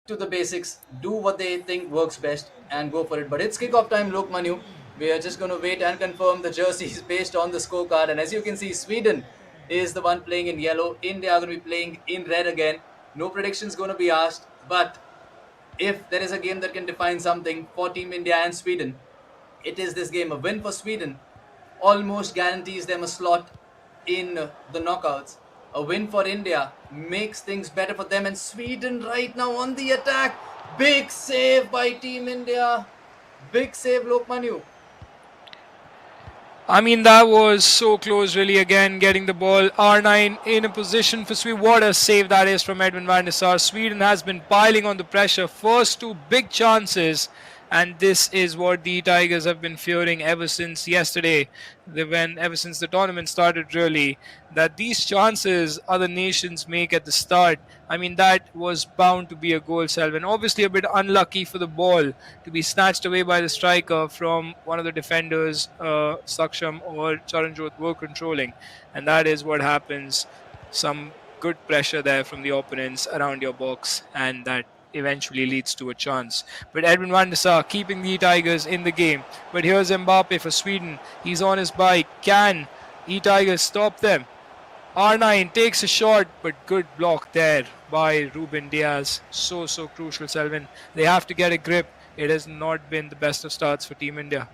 to the basics, do what they think works best, and go for it. But it's kickoff time, Lokmanu. We are just going to wait and confirm the jerseys based on the scorecard. And as you can see, Sweden is the one playing in yellow. India are going to be playing in red again. No predictions going to be asked. But if there is a game that can define something for Team India and Sweden, it is this game. A win for Sweden almost guarantees them a slot in the knockouts. A win for India makes things better for them. And Sweden right now on the attack. Big save by Team India. Big save, Lokmanu. I mean, that was so close, really. Again, getting the ball. R9 in a position for Sweden. What a save that is from Edwin van der Sar. Sweden has been piling on the pressure. First two big chances. And this is what the Tigers have been fearing ever since yesterday, ever since the tournament started, really. That these chances other nations make at the start, I mean, that was bound to be a goal, Selvin. Obviously, a bit unlucky for the ball to be snatched away by the striker from one of the defenders, Saksham or Charanjot were controlling. And that is what happens. Some good pressure there from the opponents around your box, and that eventually leads to a chance. But Edwin van der Sar keeping the Tigers in the game. But here's Mbappe for Sweden. He's on his bike. Can E-Tigers stop them? R9 takes a shot, but good block there by Ruben Diaz. So crucial, Selvin. They have to get a grip. It has not been the best of starts for Team India.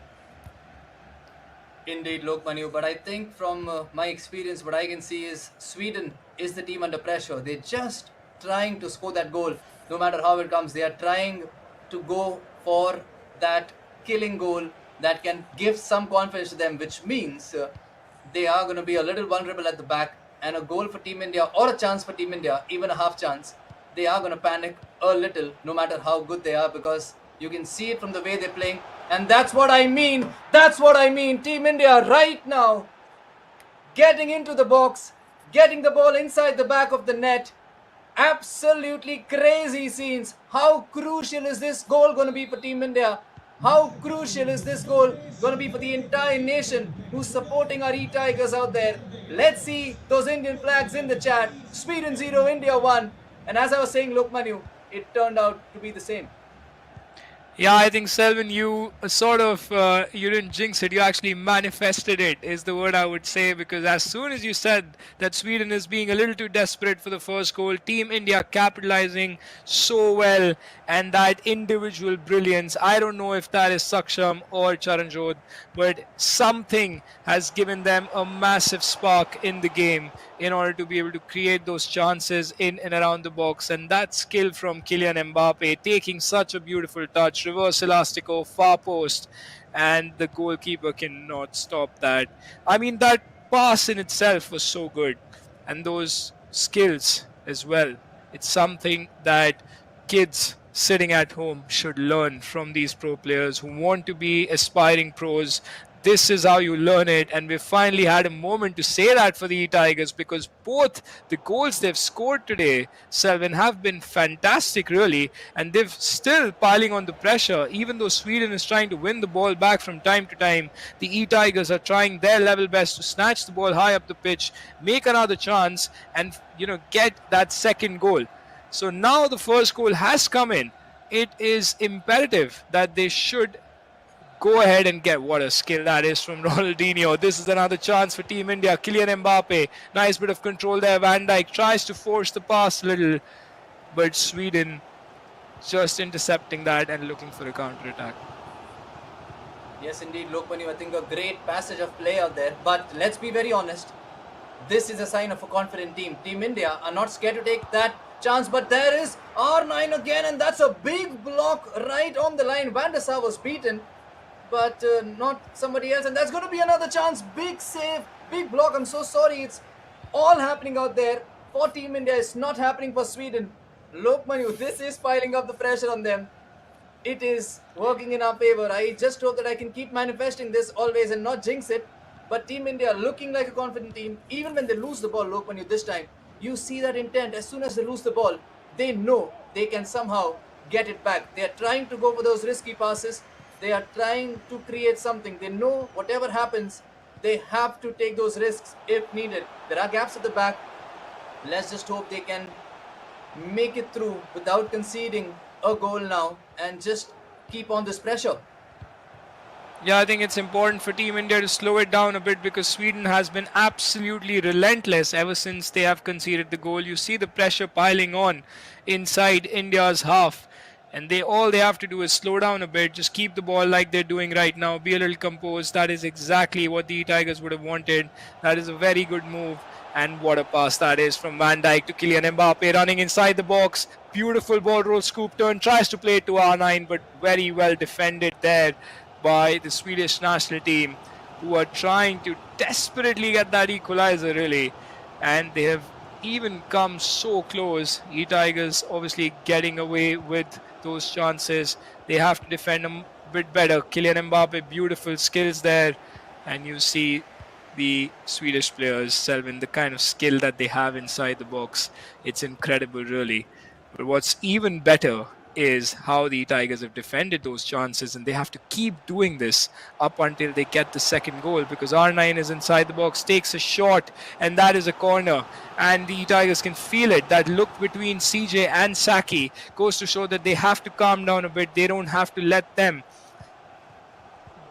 Indeed, Lokmanu. But I think from my experience, what I can see is Sweden is the team under pressure. They're just trying to score that goal. No matter how it comes, they are trying to go for that killing goal that can give some confidence to them, which means they are going to be a little vulnerable at the back. And a goal for Team India or a chance for Team India, even a half chance, they are going to panic a little no matter how good they are, because you can see it from the way they're playing. And that's what I mean. That's what I mean. Team India right now getting into the box, getting the ball inside the back of the net. Absolutely crazy scenes. How crucial is this goal going to be for Team India? How crucial is this goal going to be for the entire nation who's supporting our E-Tigers out there? Let's see those Indian flags in the chat. Sweden 0, India 1. And as I was saying, Lokmanu, it turned out to be the same. Yeah, I think Selvin, you you didn't jinx it. You actually manifested it, is the word I would say, because as soon as you said that Sweden is being a little too desperate for the first goal, Team India capitalizing so well, and that individual brilliance. I don't know if that is Saksham or Charanjot, but something has given them a massive spark in the game in order to be able to create those chances in and around the box. And that skill from Kylian Mbappe, taking such a beautiful touch, reverse elastico, far post, and the goalkeeper cannot stop that. I mean, that pass in itself was so good, and those skills as well. It's something that kids sitting at home should learn from these pro players who want to be aspiring pros. This is how you learn it, and we finally had a moment to say that for the Tigers, because both the goals they've scored today, Selvin, have been fantastic, really, and they've still piling on the pressure. Even though Sweden is trying to win the ball back from time to time, the E-Tigers are trying their level best to snatch the ball high up the pitch, make another chance, and get that second goal. So now the first goal has come in. It is imperative that they should go ahead and get. What a skill that is from Ronaldinho. This is another chance for Team India. Kylian Mbappe, nice bit of control there. Van Dijk tries to force the pass a little, but Sweden just intercepting that and looking for a counter attack. Yes, indeed, Lokmanu. I think a great passage of play out there. But let's be very honest. This is a sign of a confident team. Team India are not scared to take that chance. But there is R9 again, and that's a big block right on the line. Van der Sar was beaten, but not somebody else. And that's going to be another chance. Big save, big block. I'm so sorry. It's all happening out there for Team India. It's not happening for Sweden. Lokmanu, this is piling up the pressure on them. It is working in our favor. I just hope that I can keep manifesting this always and not jinx it. But Team India looking like a confident team. Even when they lose the ball, Lokmanu, this time, you see that intent. As soon as they lose the ball, they know they can somehow get it back. They are trying to go for those risky passes. They are trying to create something. They know whatever happens, they have to take those risks if needed. There are gaps at the back. Let's just hope they can make it through without conceding a goal now and just keep on this pressure. Yeah, I think it's important for Team India to slow it down a bit because Sweden has been absolutely relentless ever since they have conceded the goal. You see the pressure piling on inside India's half, and they have to do is slow down a bit, just keep the ball like they're doing right now, be a little composed. That is exactly what the Tigers would have wanted. That is a very good move. And what a pass that is from Van Dijk to Kylian Mbappe running inside the box. Beautiful ball roll, scoop turn, tries to play it to R9, but very well defended there by the Swedish national team, who are trying to desperately get that equalizer, really. And they have even come so close. E Tigers obviously getting away with those chances. They have to defend a bit better. Kylian Mbappe, beautiful skills there. And you see the Swedish players, Selvin, the kind of skill that they have inside the box. It's incredible, really. But what's even better is how the Tigers have defended those chances, and they have to keep doing this up until they get the second goal because R9 is inside the box, takes a shot, and that is a corner. And the Tigers can feel it. That look between CJ and Saki goes to show that they have to calm down a bit. They don't have to let them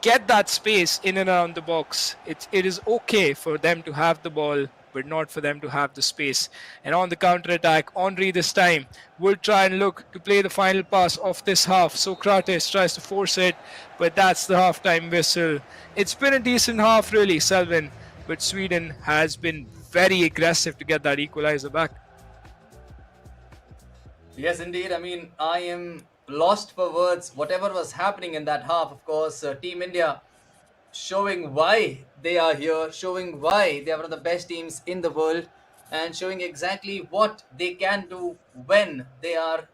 get that space in and around the box. It is okay for them to have the ball, but not for them to have the space. And on the counter attack, Henri this time will try and look to play the final pass of this half. Socrates tries to force it, but that's the halftime whistle. It's been a decent half, really, Selvin, but Sweden has been very aggressive to get that equalizer back. Yes, indeed. I mean, I am lost for words. Whatever was happening in that half, of course, Team India showing why they are here, showing why they are one of the best teams in the world, and showing exactly what they can do when they are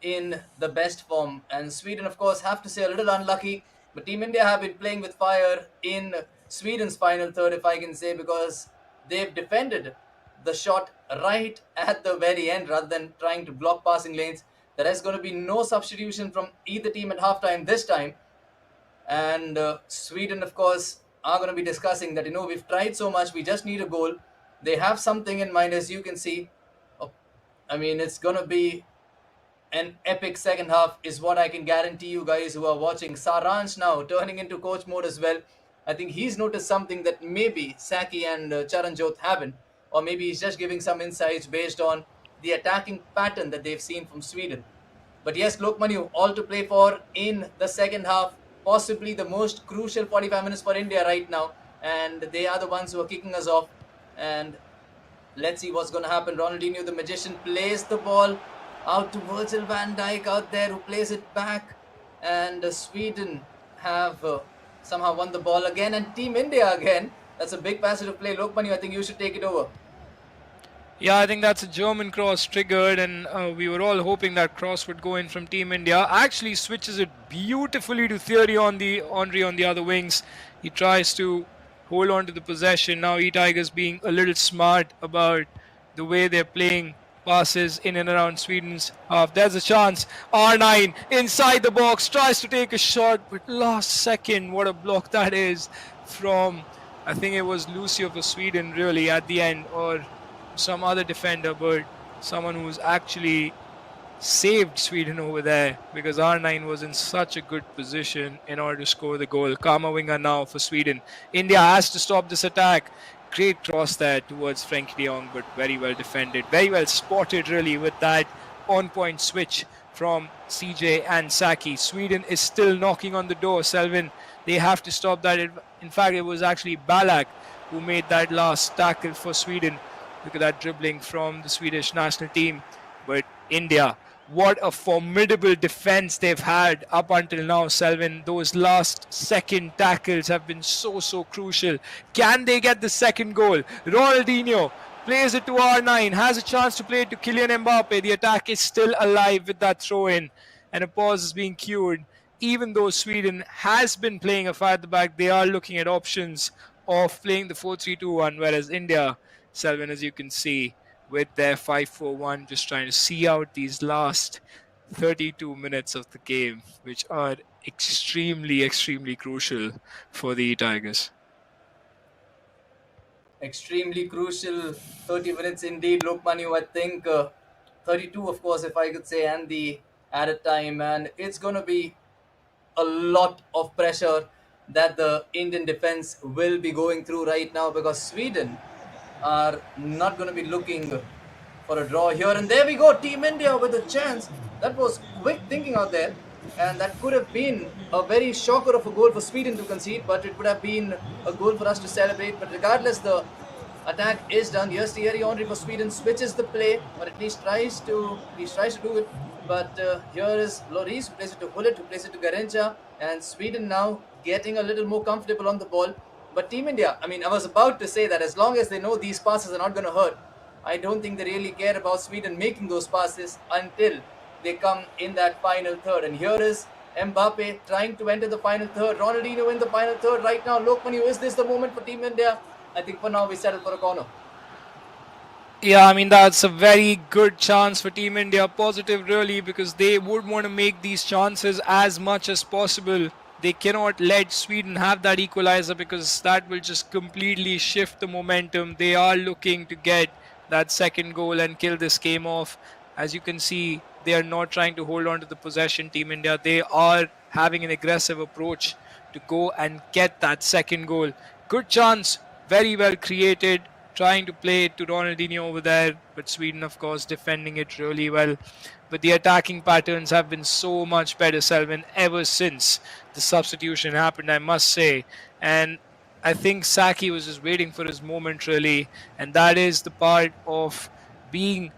in the best form. And Sweden, of course, have to say a little unlucky, but Team India have been playing with fire in Sweden's final third, if I can say, because they've defended the shot right at the very end rather than trying to block passing lanes. There is going to be no substitution from either team at halftime this time. And Sweden, of course, are going to be discussing that, we've tried so much, we just need a goal. They have something in mind, as you can see. Oh, I mean, it's going to be an epic second half, is what I can guarantee you guys who are watching. Saransh now turning into coach mode as well. I think he's noticed something that maybe Saki and Charanjot haven't, or maybe he's just giving some insights based on the attacking pattern that they've seen from Sweden. But yes, Lokmanu, all to play for in the second half, possibly the most crucial 45 minutes for India right now. And they are the ones who are kicking us off. And let's see what's going to happen. Ronaldinho, the magician, plays the ball out to Virgil van Dijk out there, who plays it back. And Sweden have somehow won the ball again. And Team India again. That's a big passage of play. Lokmanu, I think you should take it over. Yeah, I think that's a German cross triggered, and we were all hoping that cross would go in from Team India. Actually, switches it beautifully to Theory on the Henri on the other wings. He tries to hold on to the possession. Now, E Tigers being a little smart about the way they're playing passes in and around Sweden's half. There's a chance. R9 inside the box tries to take a shot, but last second, what a block that is from. I think it was Lucio for Sweden, really, at the end, or some other defender, but someone who's actually saved Sweden over there because R9 was in such a good position in order to score the goal. Karma winger now for Sweden. India has to stop this attack. Great cross there towards Frank de Jong, but very well defended. Very well spotted, really, with that on-point switch from CJ and Saki. Sweden is still knocking on the door, Selvin. They have to stop that. In fact, it was actually Balak who made that last tackle for Sweden. Look at that dribbling from the Swedish national team. But India, what a formidable defense they've had up until now, Selvin. Those last second tackles have been so crucial. Can they get the second goal? Ronaldinho plays it to R9, has a chance to play it to Kylian Mbappe. The attack is still alive with that throw in, and a pause is being cued. Even though Sweden has been playing a fire at the back, they are looking at options of playing the 4-3-2-1, whereas India, Selvin, as you can see, with their 5-4-1, just trying to see out these last 32 minutes of the game, which are extremely crucial for the Tigers. Extremely crucial 30 minutes indeed, Lokmanu. I think 32, of course, if I could say, and the added time. And it's going to be a lot of pressure that the Indian defense will be going through right now, because Sweden are not going to be looking for a draw here. And there we go, Team India with a chance. That was quick thinking out there, and that could have been a very shocker of a goal for Sweden to concede, but it would have been a goal for us to celebrate. But regardless, the attack is done. Here's Thierry Henry for Sweden, switches the play, or at least tries to do it. But here is Loris, who plays it to Hullet, who plays it to Garincha, and Sweden now getting a little more comfortable on the ball. But Team India, I mean, I was about to say that as long as they know these passes are not going to hurt, I don't think they really care about Sweden making those passes until they come in that final third. And here is Mbappe trying to enter the final third. Ronaldinho in the final third right now. Lokmanu, is this the moment for Team India? I think for now we settle for a corner. Yeah, I mean, that's a very good chance for Team India. Positive, really, because they would want to make these chances as much as possible. They cannot let Sweden have that equalizer, because that will just completely shift the momentum. They are looking to get that second goal and kill this game off. As you can see, they are not trying to hold on to the possession, Team India. They are having an aggressive approach to go and get that second goal. Good chance, very well created, trying to play it to Ronaldinho over there, but Sweden, of course, defending it really well. But the attacking patterns have been so much better, Selvin, ever since the substitution happened, I must say. And I think Saki was just waiting for his moment, really. And that is the part of being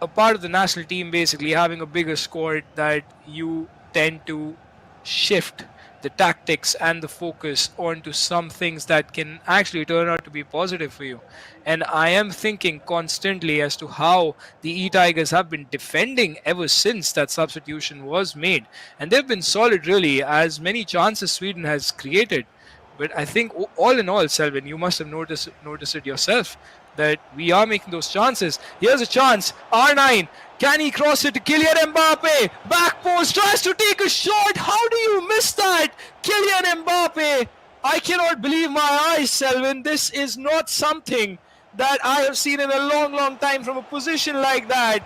a part of the national team, basically having a bigger squad, that you tend to shift the tactics and the focus onto some things that can actually turn out to be positive for you. And I am thinking constantly as to how the E-Tigers have been defending ever since that substitution was made. And they've been solid, really, as many chances Sweden has created. But I think all in all, Selvin, you must have noticed it yourself, that we are making those chances. Here's a chance. R9. Can he cross it to Kylian Mbappe? Back post, tries to take a shot. How do you miss that? Kylian Mbappe. I cannot believe my eyes, Selvin. This is not something that I have seen in a long, long time from a position like that.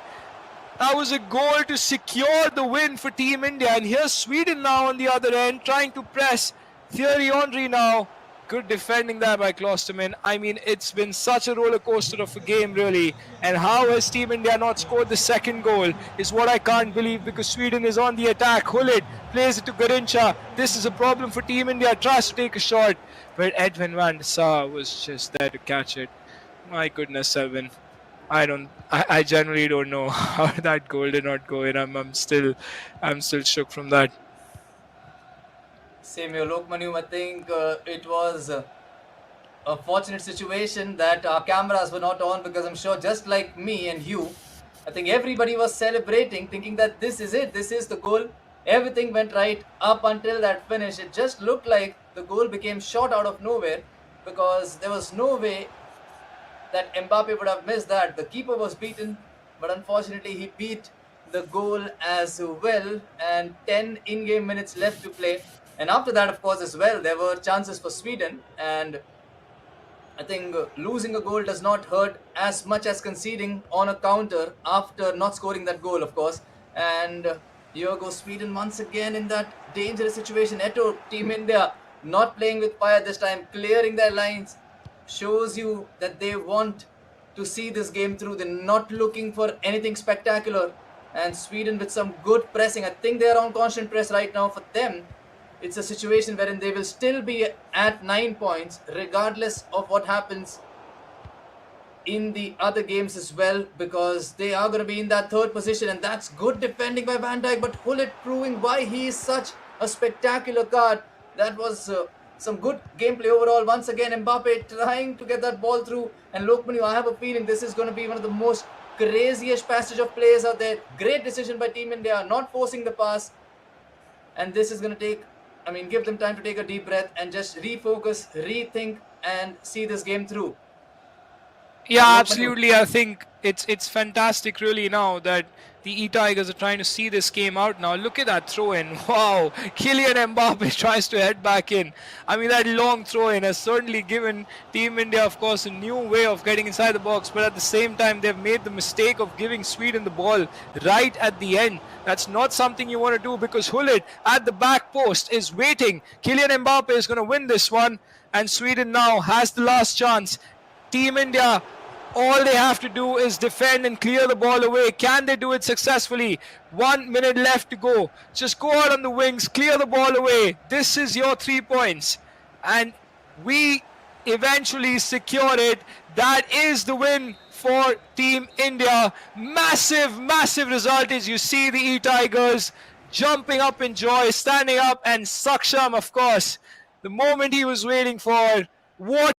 That was a goal to secure the win for Team India. And here's Sweden now on the other end, trying to press. Thierry Henry now. Good defending there by Klosterman. I mean, it's been such a roller coaster of a game, really. And how has Team India not scored the second goal is what I can't believe, because Sweden is on the attack. Hullet plays it to Garincha. This is a problem for Team India. Tries to take a shot, but Edwin van der Sar was just there to catch it. My goodness, Selvin. I generally don't know how that goal did not go in. I'm still shook from that. Same here, Lokmanu. I think it was a fortunate situation that our cameras were not on, because I'm sure, just like me and you, I think everybody was celebrating, thinking that this is it, this is the goal. Everything went right up until that finish. It just looked like the goal became shot out of nowhere, because there was no way that Mbappe would have missed that. The keeper was beaten, but unfortunately he beat the goal as well. And 10 in-game minutes left to play. And after that, of course, as well, there were chances for Sweden. And I think losing a goal does not hurt as much as conceding on a counter after not scoring that goal, of course. And here goes Sweden once again in that dangerous situation. Eto, Team India, not playing with fire this time, clearing their lines. Shows you that they want to see this game through. They're not looking for anything spectacular. And Sweden with some good pressing. I think they're on constant press right now. For them, it's a situation wherein they will still be at 9 points regardless of what happens in the other games as well, because they are going to be in that third position. And that's good defending by Van Dijk, but Hullet proving why he is such a spectacular card. That was some good gameplay overall. Once again, Mbappe trying to get that ball through. And Lokmanu, I have a feeling this is going to be one of the most craziest passage of players out there. Great decision by Team India, not forcing the pass. And this is going to give them time to take a deep breath and just refocus, rethink, and see this game through. Yeah, absolutely. I think it's fantastic, really, now that the E-Tigers are trying to see this game out now. Look at that throw in. Wow. Kylian Mbappe tries to head back in. I mean, that long throw in has certainly given Team India, of course, a new way of getting inside the box. But at the same time, they've made the mistake of giving Sweden the ball right at the end. That's not something you want to do, because Hullet at the back post is waiting. Kylian Mbappe is going to win this one. And Sweden now has the last chance. Team India, all they have to do is defend and clear the ball away. Can they do it successfully? 1 minute left to go. Just go out on the wings, clear the ball away. This is your 3 points. And we eventually secured it. That is the win for Team India. Massive, massive result, as you see the E-Tigers jumping up in joy, standing up, and Saksham, of course, the moment he was waiting for. What